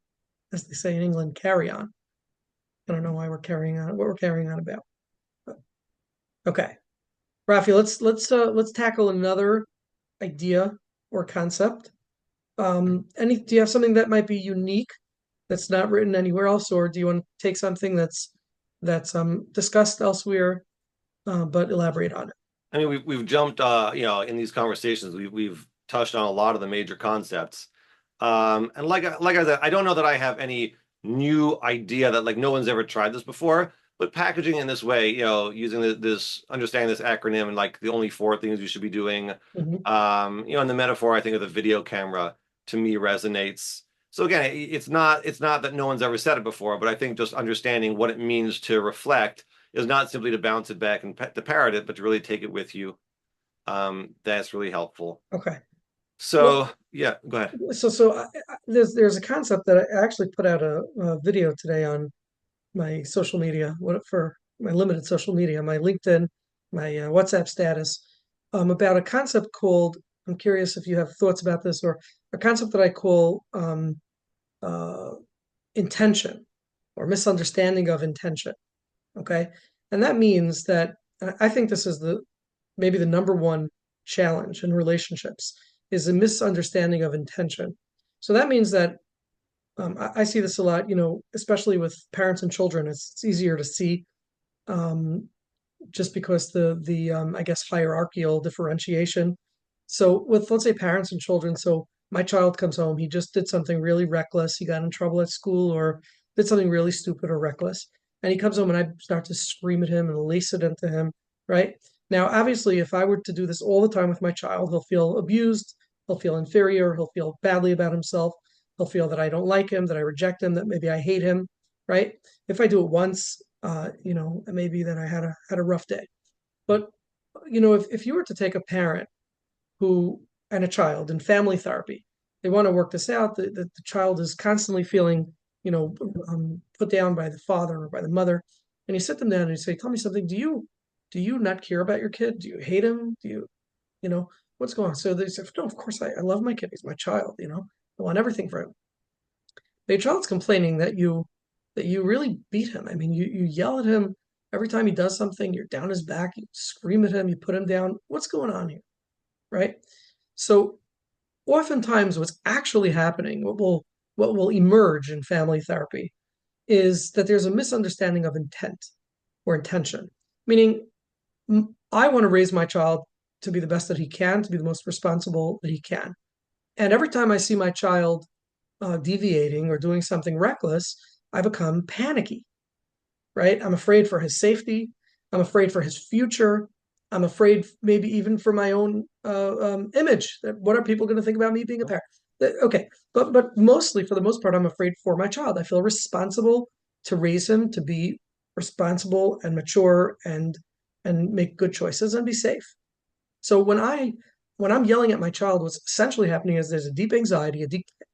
as they say in England, carry on? I don't know why we're carrying on, what we're carrying on about. Okay. Raffi, let's tackle another idea or concept. Do you have something that might be unique that's not written anywhere else, or do you want to take something that's discussed elsewhere, but elaborate on it? I mean, we've jumped, in these conversations, we've touched on a lot of the major concepts. And like I said, I don't know that I have any new idea that like no one's ever tried this before, but packaging in this way, using this understanding this acronym and like the only four things you should be doing, Mhm. and the metaphor I think of the video camera to me resonates. So again, it's not that no one's ever said it before, but I think just understanding what it means to reflect is not simply to bounce it back and to parrot it, but to really take it with you. That's really helpful. Okay. So yeah, go ahead. There's a concept that I actually put out a video today on my social media, what for my limited social media, my LinkedIn, my WhatsApp status, about a concept called. I'm curious if you have thoughts about this, or a concept that I call uh, intention or misunderstanding of intention. Okay, and that means that I think this is the maybe the number one challenge in relationships is a misunderstanding of intention. So that means that I see this a lot, especially with parents and children. It's easier to see um, just because the I guess hierarchical differentiation. So with let's say parents and children, so my child comes home, he just did something really reckless, he got in trouble at school or did something really stupid or reckless, and he comes home and I start to scream at him and lace it into him, right? Now, obviously, if I were to do this all the time with my child, he'll feel abused, he'll feel inferior, he'll feel badly about himself, he'll feel that I don't like him, that I reject him, that maybe I hate him, right? If I do it once, maybe then I had a rough day. But if you were to take a parent who and a child in family therapy, they want to work this out. The child is constantly feeling, put down by the father or by the mother, and you sit them down and you say, "Tell me something. Do you not care about your kid? Do you hate him? You know, what's going on?" So they say, "No, of course I love my kid. He's my child. I want everything for him." The child's complaining that you really beat him. I mean, you yell at him every time he does something. You're down his back. You scream at him. You put him down. What's going on here, right? So oftentimes, what's actually happening, what will emerge in family therapy, is that there's a misunderstanding of intent or intention. Meaning, I want to raise my child to be the best that he can, to be the most responsible that he can. And every time I see my child deviating or doing something reckless, I become panicky, right? I'm afraid for his safety. I'm afraid for his future. I'm afraid maybe even for my own image. What are people going to think about me being a parent? Okay, but mostly for the most part, I'm afraid for my child. I feel responsible to raise him to be responsible and mature and make good choices and be safe. So when I'm yelling at my child, what's essentially happening is there's a deep anxiety, a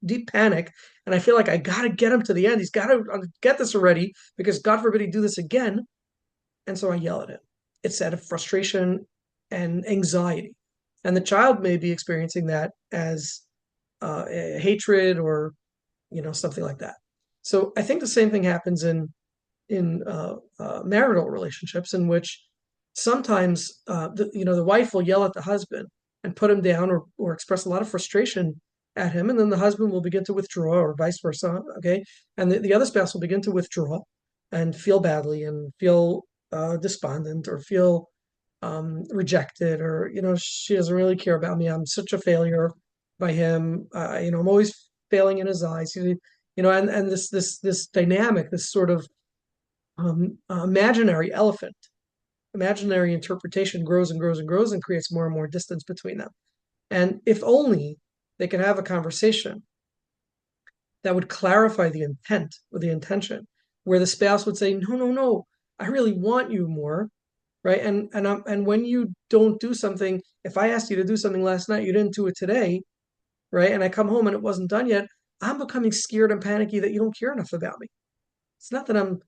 deep panic, and I feel like I got to get him to the end. He's got to get this already because God forbid he do this again. And so I yell at him. It's out of frustration and anxiety, and the child may be experiencing that as hatred or something like that. So I think the same thing happens in marital relationships in which sometimes the wife will yell at the husband and put him down or express a lot of frustration at him, and then the husband will begin to withdraw or vice versa. Okay, and the other spouse will begin to withdraw and feel badly and feel despondent or feel rejected, or she doesn't really care about me. I'm such a failure by him. I'm always failing in his eyes. And this dynamic, this sort of imaginary elephant, imaginary interpretation grows and grows and grows and creates more and more distance between them. And if only they could have a conversation that would clarify the intent or the intention, where the spouse would say, "No, no, no, I really want you more." Right. And when you don't do something, if I asked you to do something last night, you didn't do it today, right? And I come home and it wasn't done yet, I'm becoming scared and panicky that you don't care enough about me. It's not that I'm,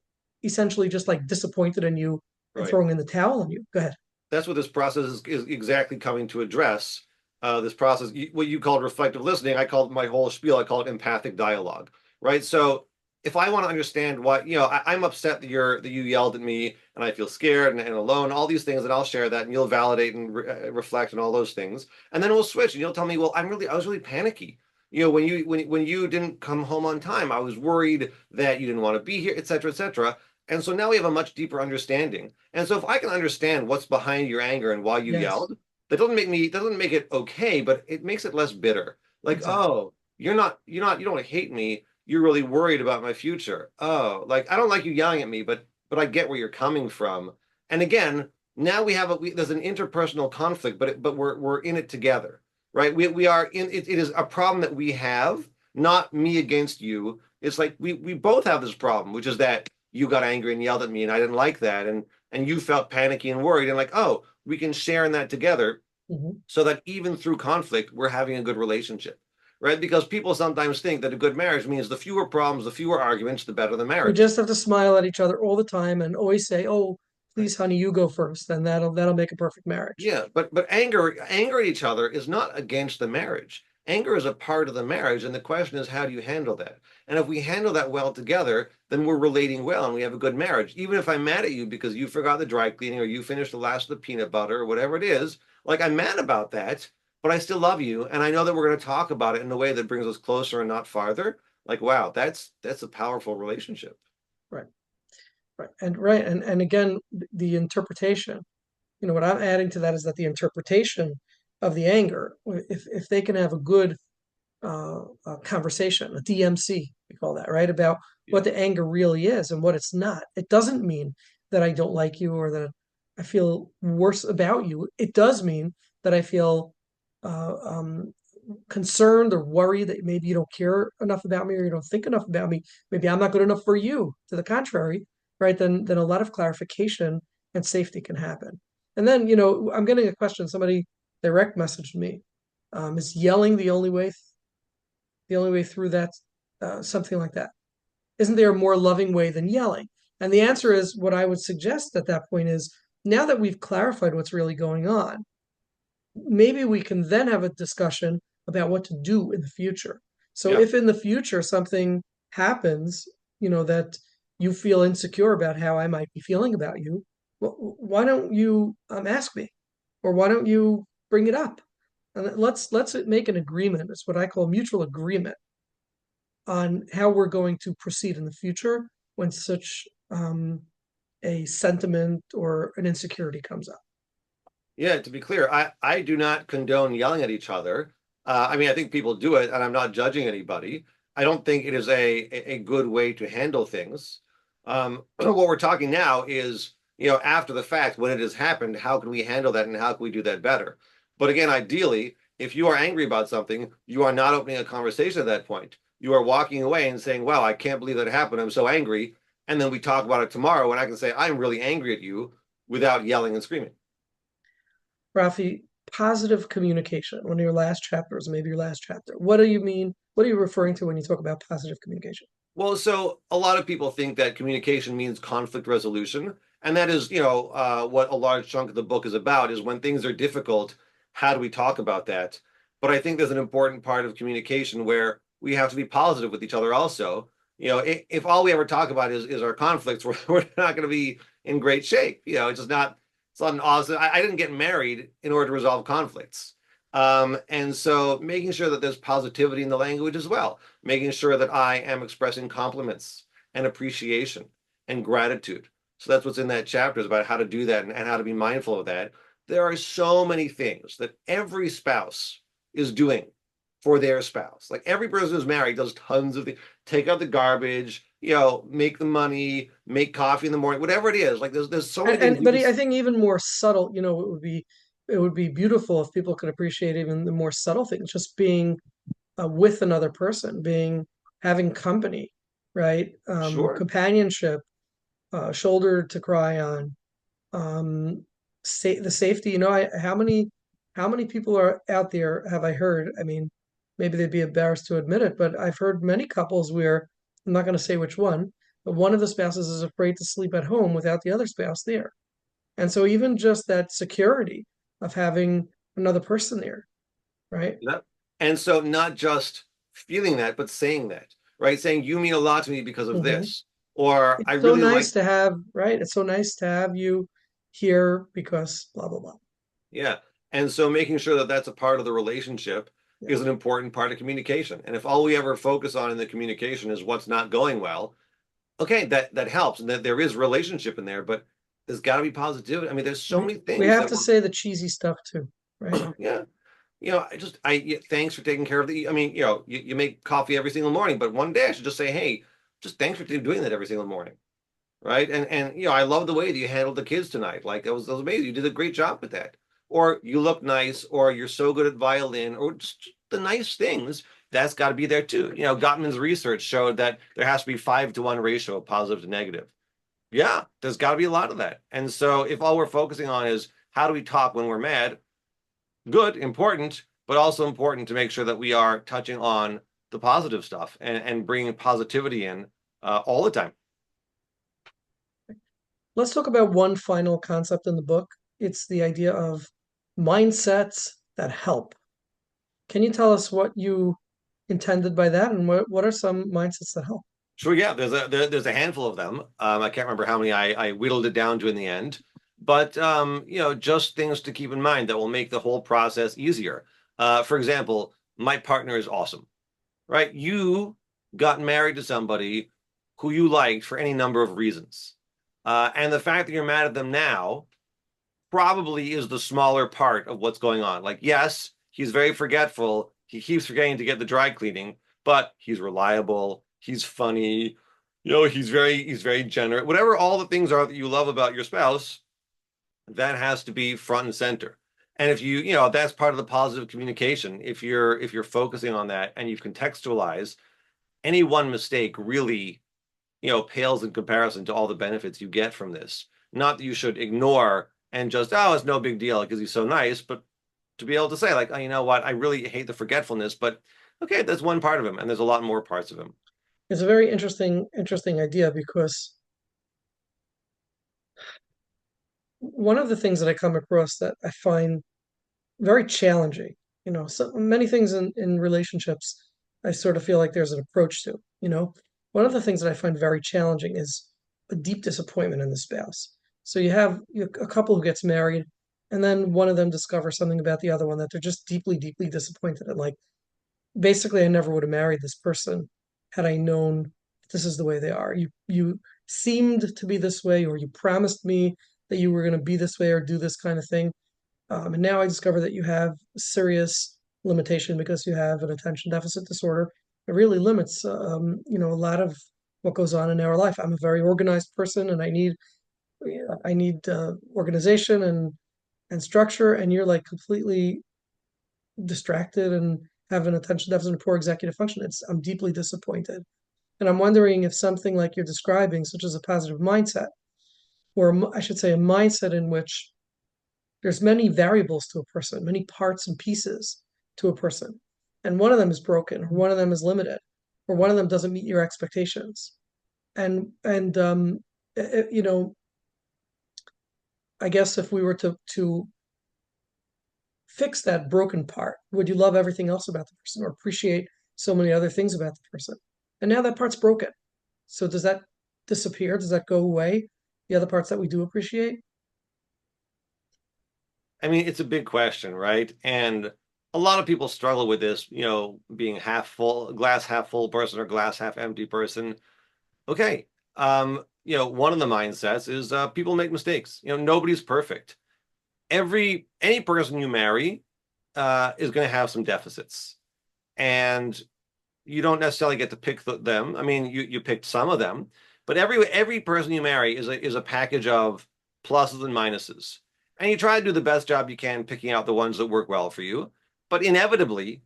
essentially just like disappointed in you and Right. throwing in the towel on you. Go ahead. That's what this process is exactly coming to address. This process, what you called reflective listening, I called my whole spiel, I call it empathic dialogue, right? So if I want to understand what, I'm upset that you yelled at me and I feel scared and alone, all these things, and I'll share that and you'll validate and reflect and all those things. And then we'll switch and you'll tell me, well, I was really panicky. When you didn't come home on time, I was worried that you didn't want to be here, et cetera, et cetera. And so now we have a much deeper understanding. And so if I can understand what's behind your anger and why you Yes, yelled, doesn't make it okay, but it makes it less bitter. Like, exactly. oh, you don't hate me. You're really worried about my future. Oh, like I don't like you yelling at me, but I get where you're coming from. And again, now there's an interpersonal conflict, but we're in it together, right? We are in it. It is a problem that we have, not me against you. It's like we both have this problem, which is that you got angry and yelled at me and I didn't like that, and you felt panicky and worried, and like, oh, we can share in that together, Mhm. so that even through conflict we're having a good relationship, right? Because people sometimes think that a good marriage means the fewer problems, the fewer arguments, the better the We marriage. just have to smile at each other all the time and always say, "Oh, Right. please, honey, you go first," and that'll make a perfect marriage. Yeah, but anger at each other is not against the marriage. Anger is a part of the marriage, and the question is, how do you handle that? And if we handle that well together, then we're relating well and we have a good marriage. Even if I'm mad at you because you forgot the dry cleaning or you finished the last of the peanut butter or whatever it is, like I'm mad about that, but I still love you, and I know that we're going to talk about it in a way that brings us closer and not farther. Like, wow, that's a powerful relationship. Right, and again, the interpretation. What I'm adding to that is that the interpretation of the anger, if they can have a good conversation, a DMC, we call that, right? About Yeah, what the anger really is and what it's not. It doesn't mean that I don't like you or that I feel worse about you. It does mean that I feel uh, um, concerned or worried that maybe you don't care enough about me or you don't think enough about me. Maybe I'm not good enough for you. To the contrary, right? Then a lot of clarification and safety can happen. And then, I'm getting a question. Somebody direct messaged me. Is yelling the only way through that, something like that? Isn't there a more loving way than yelling? And the answer is what I would suggest at that point is now that we've clarified what's really going on, maybe we can then have a discussion about what to do in the future. So yeah. if in the future something happens, that you feel insecure about how I might be feeling about you, well, why don't you ask me, or why don't you bring it up, and let's make an agreement. It's what I call mutual agreement on how we're going to proceed in the future when such a sentiment or an insecurity comes up. Yeah, to be clear, I do not condone yelling at each other. I mean, I think people do it, and I'm not judging anybody. I don't think it is a good way to handle things. What we're talking now is, after the fact, when it has happened, how can we handle that and how can we do that better? But again, ideally, if you are angry about something, you are not opening a conversation at that point. You are walking away and saying, "Wow, I can't believe that happened. I'm so angry." And then we talk about it tomorrow, and I can say, "I'm really angry at you," without yelling and screaming. Raffi, positive communication, one of your last chapters, maybe your last chapter. What do you mean? What are you referring to when you talk about positive communication? Well, so a lot of people think that communication means conflict resolution, and that is, what a large chunk of the book is about, is when things are difficult, how do we talk about that? But I think there's an important part of communication where we have to be positive with each other also. If all we ever talk about is our conflicts, we're not going to be in great shape. It's not an awesome. I didn't get married in order to resolve conflicts. And so making sure that there's positivity in the language as well, making sure that I am expressing compliments and appreciation and gratitude. So that's what's in that chapter, is about how to do that and how to be mindful of that. There are so many things that every spouse is doing for their spouse. Like every person who's married does tons of things. Take out the garbage, make the money, make coffee in the morning, whatever it is. Like there's so many And, things and you but can. I think even more subtle, it would be beautiful if people could appreciate even the more subtle things, just being with another person, having company, right? Sure. Companionship, shoulder to cry on, um, the safety. How many people are out there have I heard? I mean, maybe they'd be embarrassed to admit it, but I've heard many couples where I'm not going to say which one, but one of the spouses is afraid to sleep at home without the other spouse there. And so even just that security of having another person there, right? Yep. And so not just feeling that, but saying that, right? Saying you mean a lot to me because of Hmm. this, or I It's so really like, nice to have, right? It's so nice to have you here because blah, blah, blah. yeah. And so making sure that that's a part of the relationship Yeah. is an important part of communication. And if all we ever focus on in the communication is what's not going well, okay, that helps, and that there is relationship in there, but there's got to be positivity. I mean, there's so many We things have that to we're, say the cheesy stuff too, right? yeah. Yeah, thanks for taking care of the, I mean, you make coffee every single morning, but one day I should just say, hey, just thanks for doing that every single morning. Right. And I love the way that you handled the kids tonight. Like that was amazing. You did a great job with that. Or you look nice, or you're so good at violin, or just the nice things. That's got to be there too. Gottman's research showed that there has to be 5-to-1 ratio of positive to negative. Yeah, there's got to be a lot of that. And so if all we're focusing on is how do we talk when we're mad, good, important, but also important to make sure that we are touching on the positive stuff and bringing positivity in all the time. Let's talk about one final concept in the book. It's the idea of mindsets that help. Can you tell us what you intended by that and what are some mindsets that help? Sure, yeah. There's a handful of them. I can't remember how many I whittled it down to in the end, but just things to keep in mind that will make the whole process easier. For example, my partner is awesome, right? You got married to somebody who you liked for any number of reasons, and the fact that you're mad at them now probably is the smaller part of what's going on. Like, yes, he's very forgetful. He keeps forgetting to get the dry cleaning, but he's reliable. He's funny. He's very generous. Whatever all the things are that you love about your spouse, that has to be front and center. And if that's part of the positive communication. If you're focusing on that and you contextualize, any one mistake really pales in comparison to all the benefits you get from this. Not that you should ignore and just, oh, it's no big deal because he's so nice, but to be able to say, like, oh, you know what, I really hate the forgetfulness, but okay, that's one part of him, and there's a lot more parts of him. It's a very interesting idea because one of the things that I come across that I find very challenging, so many things in relationships, I sort of feel like there's an approach to. One of the things that I find very challenging is a deep disappointment in the spouse. So you have a couple who gets married, and then one of them discovers something about the other one that they're just deeply, deeply disappointed in. Like, basically, I never would have married this person had I known this is the way they are. You seemed to be this way, or you promised me that you were going to be this way or do this kind of thing. And now I discover that you have a serious limitation because you have an attention deficit disorder. It really limits, a lot of what goes on in our life. I'm a very organized person, and I need organization and structure. And you're like completely distracted and have an attention deficit and poor executive function. I'm deeply disappointed, and I'm wondering if something like you're describing, such as a positive mindset, or I should say, a mindset in which there's many variables to a person, many parts and pieces to a person. And one of them is broken, or one of them is limited, or one of them doesn't meet your expectations. And it, you know, I guess if we were to fix that broken part, would you love everything else about the person or appreciate so many other things about the person? And now that part's broken. So does that disappear? Does that go away? The other parts that we do appreciate? I mean, it's a big question, right? And a lot of people struggle with this, being half full, glass half full person or glass half empty person. Okay. One of the mindsets is people make mistakes. Nobody's perfect. Any person you marry is going to have some deficits, and you don't necessarily get to pick them. I mean, you picked some of them, but every person you marry is a package of pluses and minuses, and you try to do the best job you can picking out the ones that work well for you. But inevitably,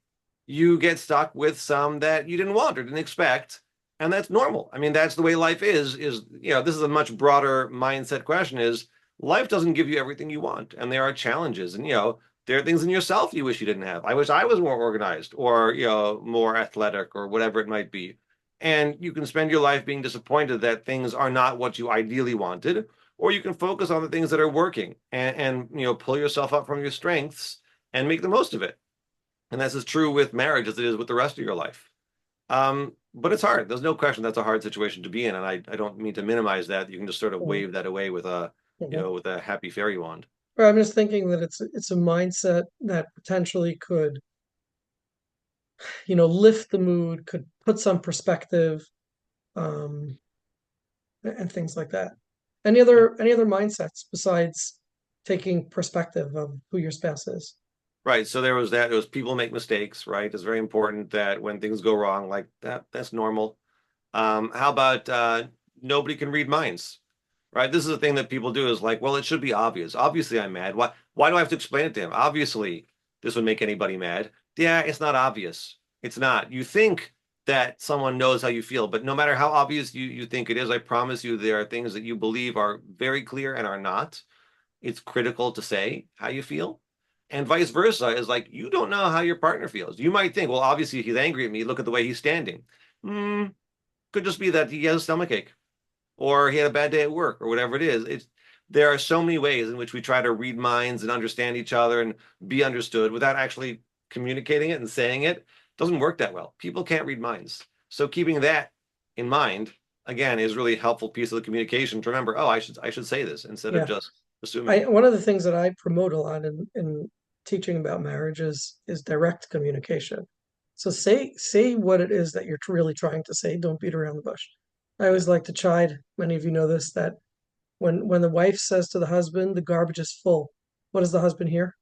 you get stuck with some that you didn't want or didn't expect, and that's normal. I mean, that's the way life is. This is a much broader mindset question. Is life doesn't give you everything you want, and there are challenges, and there are things in yourself you wish you didn't have. I wish I was more organized or, more athletic or whatever it might be. And you can spend your life being disappointed that things are not what you ideally wanted, or you can focus on the things that are working and pull yourself up from your strengths and make the most of it. And that's as true with marriage as it is with the rest of your life. But it's hard. There's no question that's a hard situation to be in, and I don't mean to minimize that. You can just sort of Mhm. wave that away with a Mhm. with a happy fairy wand. Or I'm just thinking that it's a mindset that potentially could, lift the mood, could put some perspective, um, and things like that. Any other mindsets besides taking perspective of who your spouse is? Right. So there was that. It was people make mistakes, right? It's very important that when things go wrong, like that's normal. How about nobody can read minds, right? This is the thing that people do is like, well, it should be obvious. Obviously, I'm mad. Why do I have to explain it to him? Obviously, this would make anybody mad. Yeah, it's not obvious. It's not. You think that someone knows how you feel, but no matter how obvious you think it is, I promise you there are things that you believe are very clear and are not. It's critical to say how you feel. And vice versa is like, you don't know how your partner feels. You might think, well, obviously he's angry at me. Look at the way he's standing. Hmm, could just be that he has a stomachache or he had a bad day at work or whatever it is. There are so many ways in which we try to read minds and understand each other and be understood without actually communicating it and saying it. Doesn't work that well. People can't read minds. So keeping that in mind, again, is really a helpful piece of the communication to remember, oh, I should say this instead of Yeah. just assuming. One of the things that I promote a lot in teaching about marriage is direct communication. So say what it is that you're really trying to say. Don't beat around the bush. I Yeah. always like to chide, many of you know this, that when the wife says to the husband, the garbage is full, what does the husband hear?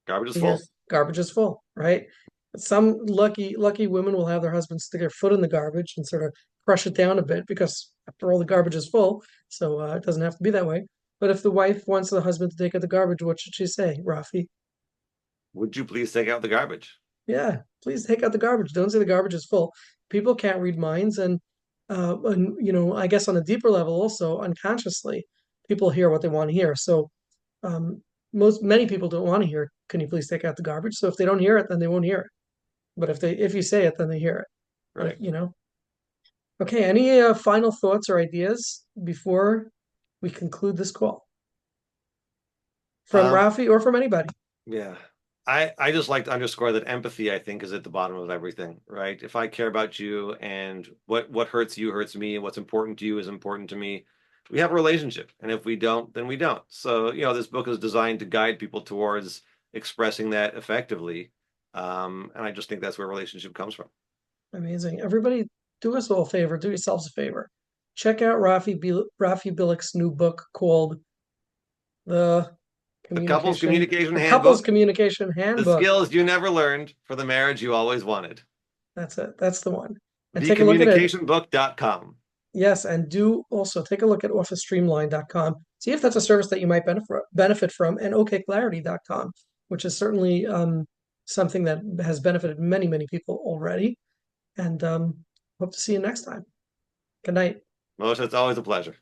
Garbage is He full. hears garbage is full, right? Some lucky women will have their husbands stick their foot in the garbage and sort of crush it down a bit because after all the garbage is full, so it doesn't have to be that way. But if the wife wants the husband to take out the garbage, what should she say, Raffi? Would you please take out the garbage? Yeah, please take out the garbage. Don't say the garbage is full. People can't read minds, and I guess on a deeper level, also unconsciously, people hear what they want to hear. So um, many people don't want to hear, "Can you please take out the garbage?" So if they don't hear it, then they won't hear it. But if you say it, then they hear it. Right. Okay. Any final thoughts or ideas before we conclude this call from Um, Raffi or from anybody? yeah. I just like to underscore that empathy, I think, is at the bottom of everything, right? If I care about you and what hurts you hurts me, and what's important to you is important to me, we have a relationship. And if we don't, then we don't. So, this book is designed to guide people towards expressing that effectively. And I just think that's where relationship comes from. Amazing. Everybody, do us all a favor. Do yourselves a favor. Check out Raffi Bilek's new book called The The Couples Communication, Communication The Couples Handbook, Communication the Handbook. skills you never learned for the marriage you always wanted. That's it. That's the one. And take a look at it. Thecommunicationbook.com. Yes, and do also take a look at OfficeStreamline.com. See if that's a service that you might benefit from, and OKclarity.com, which is certainly something that has benefited many, many people already. And hope to see you next time. Good night. Moshe, it's always a pleasure.